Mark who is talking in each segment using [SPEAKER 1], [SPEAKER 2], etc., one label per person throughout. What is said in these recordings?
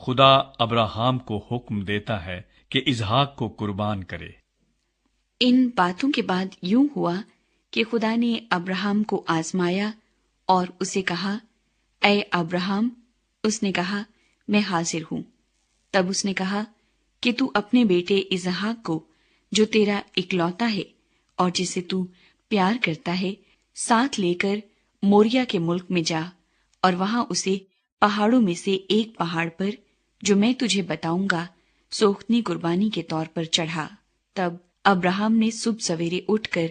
[SPEAKER 1] خدا ابراہام کو حکم دیتا ہے کہ اسحاق کو قربان کرے۔
[SPEAKER 2] ان باتوں کے بعد یوں ہوا کہ خدا نے ابراہام کو آزمایا اور اسے کہا، اے ابراہام۔ اس نے کہا، میں حاضر ہوں۔ تب اس نے کہا کہ تو اپنے بیٹے اسحاق کو، جو تیرا اکلوتا ہے اور جسے تو پیار کرتا ہے، ساتھ لے کر موریا کے ملک میں جا، اور وہاں اسے پہاڑوں میں سے ایک پہاڑ پر، جو میں تجھے بتاؤں گا، سوختنی قربانی کے طور پر چڑھا۔ تب ابراہام نے صبح سویرے اٹھ کر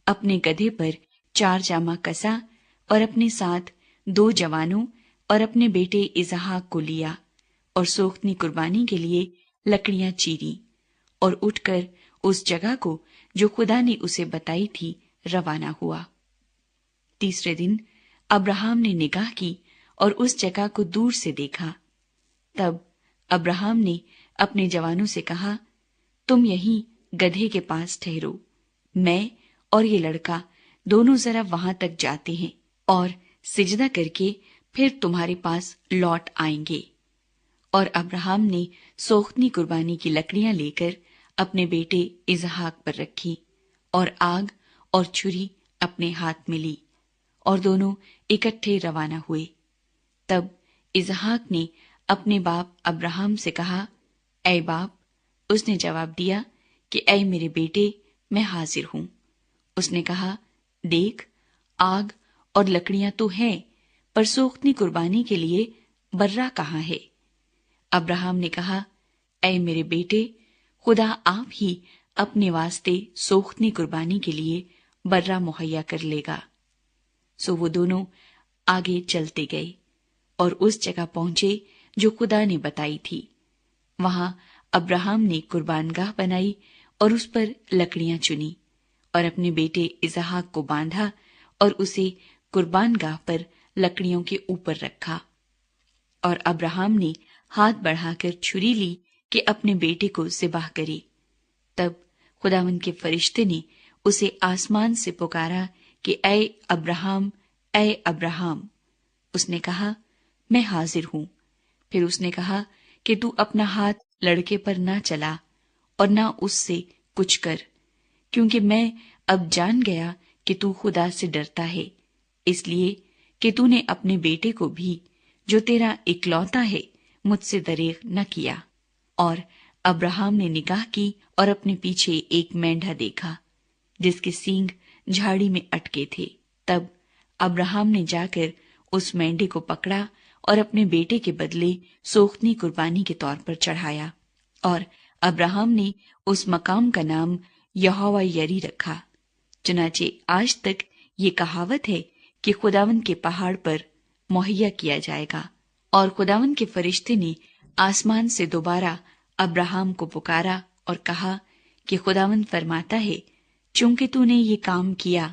[SPEAKER 2] اپنے گدھے پر 4 جامہ کسا اور اپنے ساتھ 2 جوانوں اور اپنے بیٹے اسحاق کو لیا، اور سوختنی قربانی کے لیے لکڑیاں چیری، اور اٹھ کر اس جگہ کو جو خدا نے اسے بتائی تھی روانہ ہوا۔ تیسرے دن ابراہام نے نگاہ کی اور اس جگہ کو دور سے دیکھا۔ تب ابراہام نے اپنے جوانوں سے کہا، تم یہیں گدھے کے پاس ٹھہرو، میں اور یہ لڑکا دونوں ذرا وہاں تک جاتے ہیں، اور سجدہ کر کے پھر تمہارے پاس لوٹ آئیں گے۔ اور ابراہام نے سوختنی قربانی کی لکڑیاں لے کر اپنے بیٹے اسحاق پر رکھی، اور آگ اور چھری اپنے ہاتھ میں لی، اور دونوں اکٹھے روانہ ہوئے۔ تب اسحاق نے اپنے باپ ابراہام سے کہا، اے باپ۔ اس نے جواب دیا کہ اے میرے بیٹے، میں حاضر ہوں۔ اس نے کہا، دیکھ، آگ اور لکڑیاں تو ہیں، پر سوختنی قربانی کے لیے برہ کہاں ہے؟ ابراہام نے کہا، اے میرے بیٹے، خدا آپ ہی اپنے واسطے سوختنی قربانی کے لیے برہ مہیا کر لے گا۔ سو وہ دونوں آگے چلتے گئے اور اس جگہ پہنچے جو خدا نے بتائی تھی۔ وہاں ابراہام نے قربان گاہ بنائی اور اس پر لکڑیاں چنی، اور اپنے بیٹے اسحاق کو باندھا اور اسے قربان گاہ پر لکڑیوں کے اوپر رکھا۔ اور ابراہام نے ہاتھ بڑھا کر چھری لی کہ اپنے بیٹے کو ذبح کرے۔ تب خداوند کے فرشتے نے اسے آسمان سے پکارا کہ اے ابراہام، اے ابراہام۔ اس نے کہا، میں حاضر ہوں۔ پھر اس نے کہا کہ تو اپنا ہاتھ لڑکے پر نہ چلا اور نہ اس سے کچھ کر، کیونکہ میں اب جان گیا کہ تو خدا سے ڈرتا ہے، اس لیے کہ تو نے اپنے بیٹے کو بھی، جو تیرا اکلوتا ہے، مجھ سے دریغ نہ کیا۔ اور ابراہام نے نگاہ کی اور اپنے پیچھے ایک مینڈھا دیکھا جس کے سینگ جھاڑی میں اٹکے تھے۔ تب ابراہام نے جا کر اس مینڈھے کو پکڑا اور اپنے بیٹے کے بدلے سوختنی قربانی کے طور پر چڑھایا، اور ابراہام نے اس مقام کا نام یہوہ یری رکھا۔ چنانچہ آج تک یہ کہاوت ہے کہ خداوند کے پہاڑ پر مہیا کیا جائے گا۔ اور خداوند کے فرشتے نے آسمان سے دوبارہ ابراہام کو پکارا اور کہا کہ خداوند فرماتا ہے، چونکہ تو نے یہ کام کیا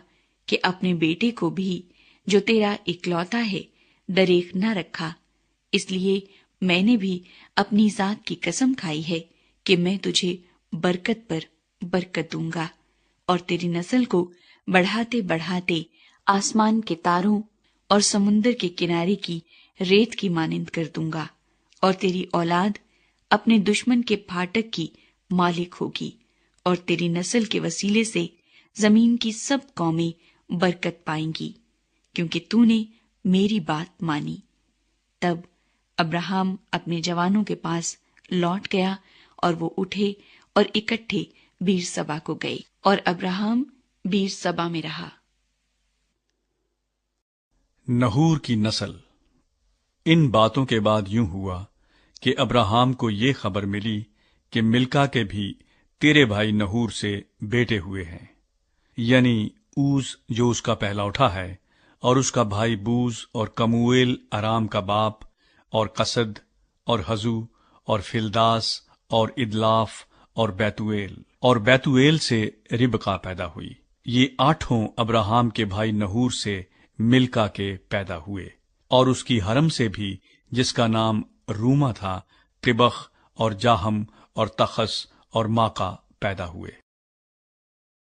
[SPEAKER 2] کہ اپنے بیٹے کو بھی، جو تیرا اکلوتا ہے، دریغ نہ رکھا، اس لیے میں نے بھی اپنی ذات کی قسم کھائی ہے کہ میں تجھے برکت پر برکت دوں گا، اور تیری نسل کو بڑھاتے بڑھاتے آسمان کے تاروں اور سمندر کے کنارے کی ریت کی مانند کر دوں گا، اور تیری اولاد اپنے دشمن کے پھاٹک کی مالک ہوگی، اور تیری نسل کے وسیلے سے زمین کی سب قومیں برکت پائیں گی، کیونکہ تو نے میری بات مانی۔ تب ابراہام اپنے جوانوں کے پاس لوٹ گیا، اور وہ اٹھے اور اکٹھے بیر سبا کو گئے، اور ابراہام بیر سبا میں رہا۔
[SPEAKER 1] نحور کی نسل۔ ان باتوں کے بعد یوں ہوا کہ ابراہام کو یہ خبر ملی کہ ملکا کے بھی تیرے بھائی نحور سے بیٹے ہوئے ہیں، یعنی اوز جو اس کا پہلا اٹھا ہے، اور اس کا بھائی بوز اور کمویل ارام کا باپ، اور قصد اور حزو اور فلداس اور ادلاف اور بیتویل سے ربقا پیدا ہوئی۔ یہ 8 ابراہام کے بھائی نحور سے ملکا کے پیدا ہوئے، اور اس کی حرم سے بھی، جس کا نام روما تھا، تبخ اور جاہم اور تخس اور ماقا پیدا ہوئے۔